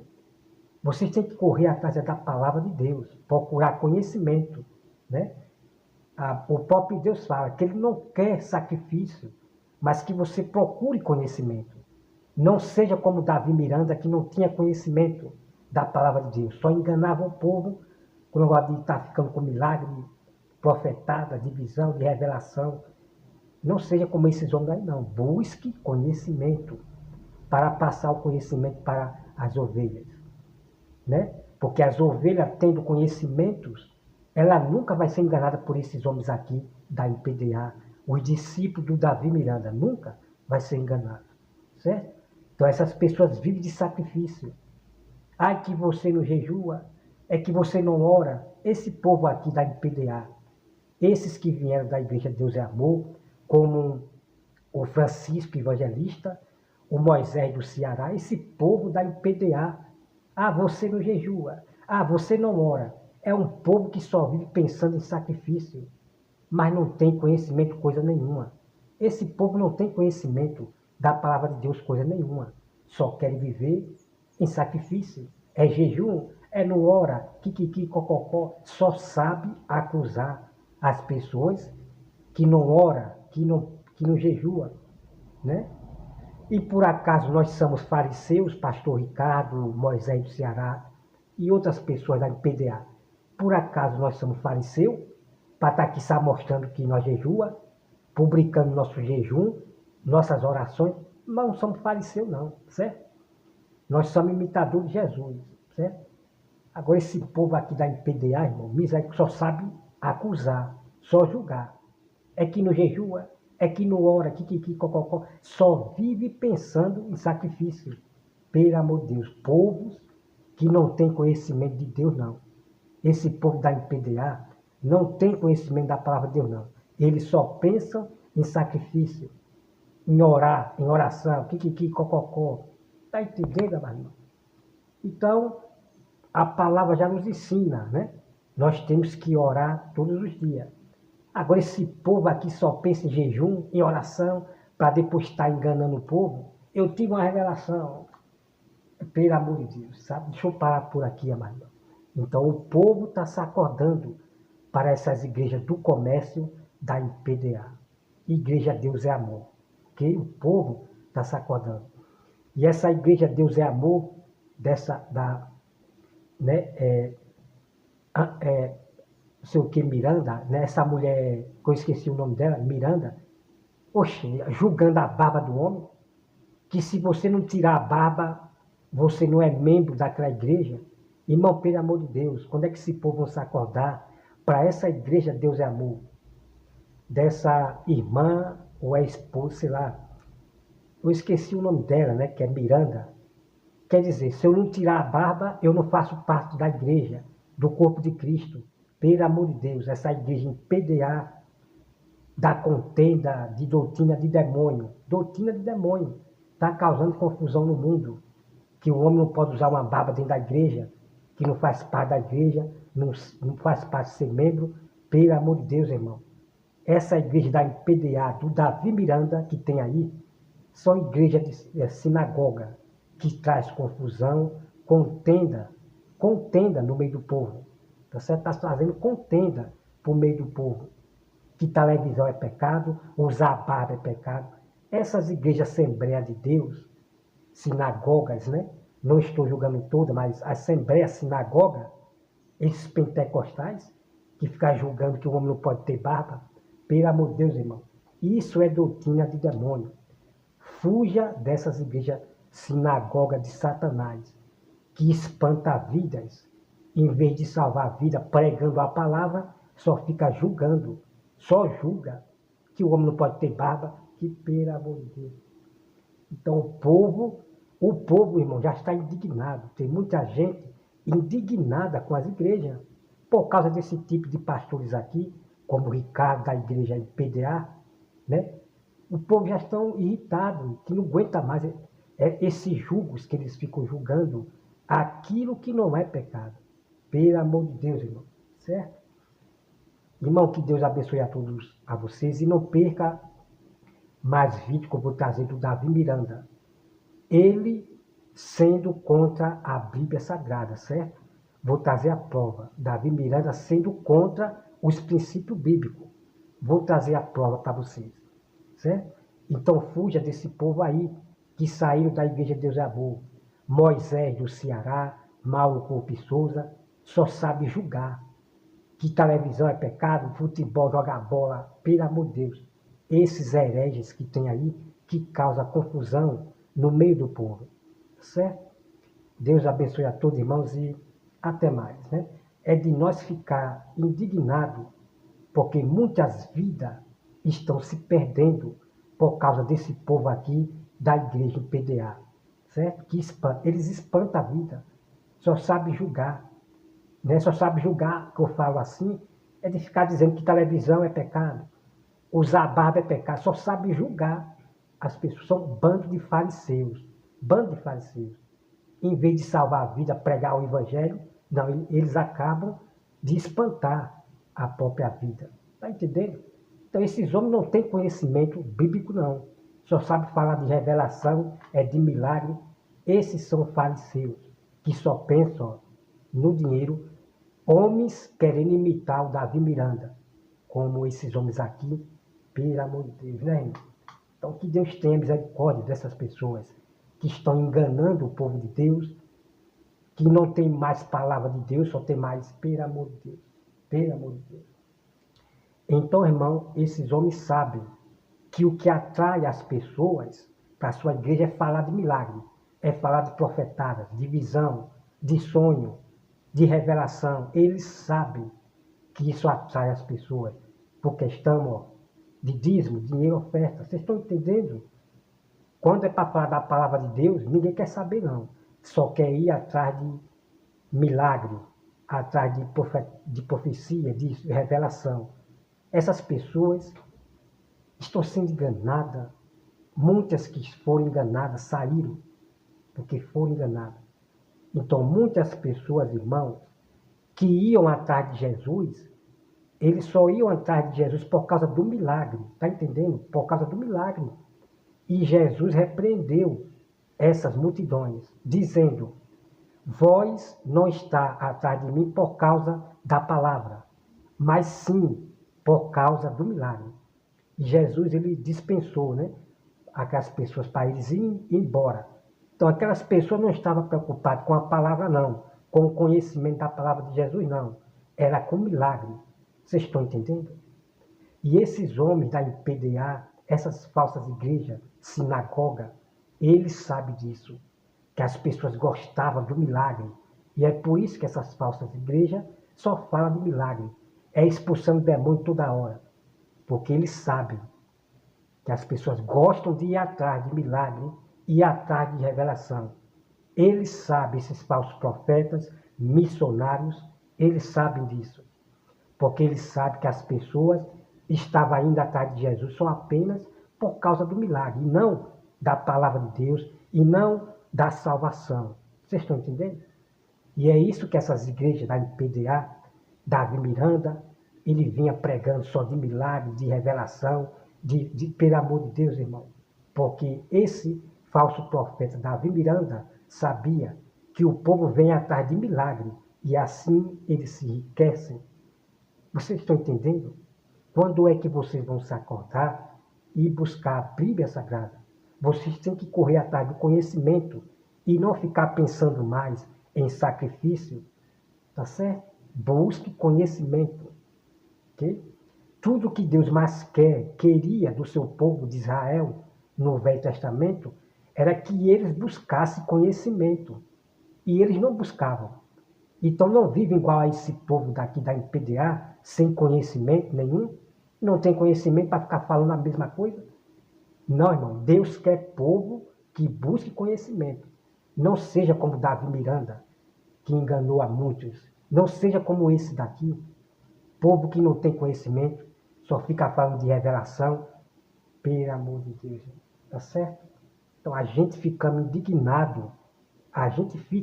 Vocês têm que correr atrás da palavra de Deus, procurar conhecimento, né? O próprio Deus fala que ele não quer sacrifício, mas que você procure conhecimento. Não seja como Davi Miranda, que não tinha conhecimento da palavra de Deus, só enganava o povo com o negócio de estar ficando com milagre, profetada, de visão, de revelação. Não seja como esses homens aí, não. Busque conhecimento para passar o conhecimento para as ovelhas, né? Porque as ovelhas, tendo conhecimentos, ela nunca vai ser enganada por esses homens aqui da IPDA. Os discípulos do Davi Miranda nunca vai ser enganado, certo? Então essas pessoas vivem de sacrifício. Ai que você não jejua, é que você não ora. Esse povo aqui da IPDA, esses que vieram da Igreja Deus é Amor, como o Francisco Evangelista, o Moisés do Ceará, esse povo da IPDA. Ah, você não jejua. Ah, você não ora. É um povo que só vive pensando em sacrifício, mas não tem conhecimento coisa nenhuma. Esse povo não tem conhecimento da palavra de Deus coisa nenhuma. Só quer viver em sacrifício. É jejum, é não ora, kikiki, cococó. Só sabe acusar as pessoas que não ora, que não jejua, né? E por acaso nós somos fariseus, pastor Ricardo, Moisés do Ceará e outras pessoas da IPDA. Por acaso nós somos fariseus, para estar aqui só mostrando que nós jejua, publicando nosso jejum, nossas orações. Nós não somos fariseus não, certo? Nós somos imitadores de Jesus, certo? Agora esse povo aqui da IPDA, irmão, miséria, só sabe acusar, só julgar. É que não jejua, é que não ora, que cococó, só vive pensando em sacrifício. Pelo amor de Deus, povos que não têm conhecimento de Deus, não. Esse povo da IPDA não tem conhecimento da palavra de Deus, não. Eles só pensam em sacrifício, em orar, em oração, que cococó. Está entendendo, meu irmão? Então, a palavra já nos ensina, né? Nós temos que orar todos os dias. Agora, esse povo aqui só pensa em jejum, em oração, para depois estar enganando o povo. Eu tive uma revelação, pelo amor de Deus, sabe? Deixa eu parar por aqui, amado. Então, o povo está se acordando para essas igrejas do comércio da IPDA. Igreja Deus é Amor. Ok? O povo está se acordando. E essa igreja Deus é Amor, não sei o que, Miranda, né? Essa mulher, que eu esqueci o nome dela, Miranda, oxe, julgando a barba do homem, que se você não tirar a barba, você não é membro daquela igreja. Irmão, pelo amor de Deus, quando é que esse povo vai se acordar para essa igreja Deus é Amor? Dessa irmã, ou é esposa, sei lá, eu esqueci o nome dela, né, que é Miranda. Quer dizer, se eu não tirar a barba, eu não faço parte da igreja, do corpo de Cristo. Pelo amor de Deus, essa igreja em PDA, da contenda de doutrina de demônio. Doutrina de demônio. Está causando confusão no mundo. Que o homem não pode usar uma barba dentro da igreja, que não faz parte da igreja, não faz parte de ser membro. Pelo amor de Deus, irmão. Essa igreja da PDA, do Davi Miranda, que tem aí, são igrejas de sinagoga, que traz confusão, contenda no meio do povo. Então, você está fazendo contenda por meio do povo. Que televisão é pecado, usar barba é pecado. Essas igrejas Assembleia de Deus, sinagogas, né? Não estou julgando toda, mas Assembleia, sinagoga, esses pentecostais, que ficam julgando que o homem não pode ter barba, pelo amor de Deus, irmão. Isso é doutrina de demônio. Fuja dessas igrejas sinagoga de Satanás, que espanta vidas. Em vez de salvar a vida pregando a palavra, só fica julgando, só julga que o homem não pode ter barba, que pelo amor de Deus. Então o povo, irmão, já está indignado. Tem muita gente indignada com as igrejas, por causa desse tipo de pastores aqui, como o Ricardo da igreja IPDA, né? O povo já estão irritado, que não aguenta mais esses julgos que eles ficam julgando aquilo que não é pecado. Pelo amor de Deus, irmão. Certo? Irmão, que Deus abençoe a todos, a vocês. E não perca mais vídeo que eu vou trazer do Davi Miranda. Ele sendo contra a Bíblia Sagrada, certo? Vou trazer a prova. Davi Miranda sendo contra os princípios bíblicos. Vou trazer a prova para vocês. Certo? Então fuja desse povo aí que saíram da Igreja Deus é Amor. Moisés do Ceará, Mauro Coupe Souza, só sabe julgar. Que televisão é pecado, futebol, jogar bola, pelo amor de Deus. Esses hereges que tem aí, que causam confusão no meio do povo. Certo? Deus abençoe a todos, irmãos, e até mais. Né? É de nós ficar indignados, porque muitas vidas estão se perdendo por causa desse povo aqui da igreja PDA. certo? Eles espantam a vida, só sabem julgar, né? Só sabe julgar, que eu falo assim, é de ficar dizendo que televisão é pecado, usar barba é pecado, só sabe julgar as pessoas, são um bando de fariseus, bando de fariseus. Em vez de salvar a vida, pregar o evangelho, não, eles acabam de espantar a própria vida. Está entendendo? Então esses homens não têm conhecimento bíblico, não. Só sabem falar de revelação, de milagre. Esses são fariseus, que só pensam no dinheiro. Homens querendo imitar o Davi Miranda, como esses homens aqui, pelo amor de Deus, né, irmão? Então que Deus tenha misericórdia dessas pessoas que estão enganando o povo de Deus, que não tem mais palavra de Deus, só tem mais, pelo amor de Deus, pelo amor de Deus. Então, irmão, esses homens sabem que o que atrai as pessoas para a sua igreja é falar de milagre, é falar de profetadas, de visão, de sonho, de revelação. Eles sabem que isso atrai as pessoas por questão de dízimo, dinheiro, oferta. Vocês estão entendendo? Quando é para falar da palavra de Deus, ninguém quer saber, não. Só quer ir atrás de milagre, atrás de profecia, de revelação. Essas pessoas estão sendo enganadas. Muitas que foram enganadas saíram porque foram enganadas. Então, muitas pessoas, irmãos, que iam atrás de Jesus, eles só iam atrás de Jesus por causa do milagre. Está entendendo? Por causa do milagre. E Jesus repreendeu essas multidões, dizendo: vós não está atrás de mim por causa da palavra, mas sim por causa do milagre. E Jesus, ele dispensou, né, aquelas pessoas para eles irem embora. Então, aquelas pessoas não estavam preocupadas com a palavra, não. Com o conhecimento da palavra de Jesus, não. Era com milagre. Vocês estão entendendo? E esses homens da IPDA, essas falsas igrejas, sinagoga, eles sabem disso. Que as pessoas gostavam do milagre. E é por isso que essas falsas igrejas só falam de milagre. É expulsando demônio toda hora. Porque eles sabem que as pessoas gostam de ir atrás de milagre e atrás de revelação. Eles sabem, esses falsos profetas, missionários, eles sabem disso. Porque eles sabem que as pessoas estavam indo atrás de Jesus só apenas por causa do milagre, e não da palavra de Deus, e não da salvação. Vocês estão entendendo? E é isso que essas igrejas da IPDA, Davi Miranda, ele vinha pregando só de milagre, de revelação, pelo amor de Deus, irmão. Porque esse falso profeta, Davi Miranda, sabia que o povo vem atrás de milagre, e assim eles se enriquecem. Vocês estão entendendo? Quando é que vocês vão se acordar e buscar a Bíblia Sagrada? Vocês têm que correr atrás do conhecimento e não ficar pensando mais em sacrifício, tá certo? Busque conhecimento, ok? Tudo que Deus mais queria do seu povo de Israel no Velho Testamento era que eles buscassem conhecimento. E eles não buscavam. Então não vivem igual a esse povo daqui da IPDA, sem conhecimento nenhum. Não tem conhecimento para ficar falando a mesma coisa. Não, irmão. Deus quer povo que busque conhecimento. Não seja como Davi Miranda, que enganou a muitos. Não seja como esse daqui. Povo que não tem conhecimento, só fica falando de revelação. Pelo amor de Deus. Tá certo? Então a gente fica indignado.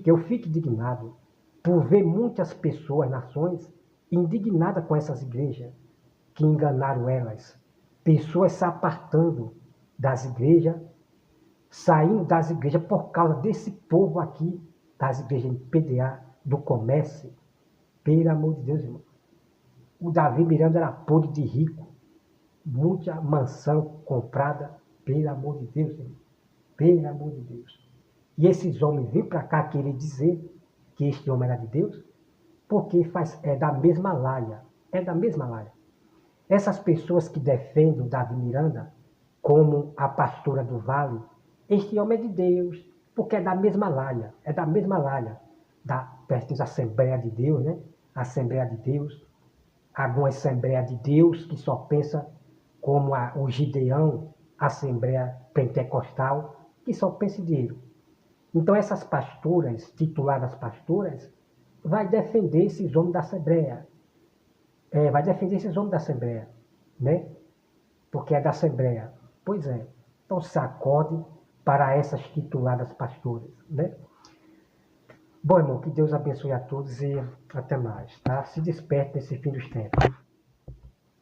Eu fico indignado por ver muitas pessoas, nações, indignadas com essas igrejas que enganaram elas. Pessoas se apartando das igrejas, saindo das igrejas por causa desse povo aqui, das igrejas de PDA, do comércio. Pelo amor de Deus, irmão. O Davi Miranda era podre de rico, muita mansão comprada, pelo amor de Deus, irmão. Pelo amor de Deus. E esses homens vêm para cá querer dizer que este homem era de Deus, porque é da mesma laia. É da mesma laia. Essas pessoas que defendem o Davi Miranda, como a pastora do Vale, este homem é de Deus, porque é da mesma laia. É da mesma laia. Pertence à Assembleia de Deus, né? Assembleia de Deus. Alguma Assembleia de Deus que só pensa como o Gideão, Assembleia Pentecostal, que só pensa em dinheiro. Então essas pastoras, tituladas pastoras, vai defender esses homens da Assembleia. Vai defender esses homens da Assembleia, né? Porque é da Assembleia. Pois é. Então sacode para essas tituladas pastoras, né? Bom, irmão, que Deus abençoe a todos e até mais, tá? Se desperte nesse fim dos tempos.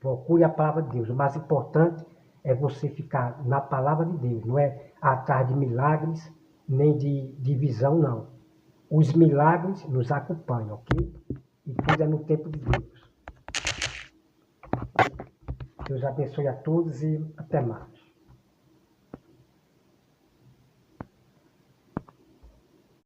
Procure a palavra de Deus. O mais importante é você ficar na palavra de Deus. Não é atrás de milagres, nem de divisão, não. Os milagres nos acompanham, ok? E tudo é no tempo de Deus. Deus abençoe a todos e até mais.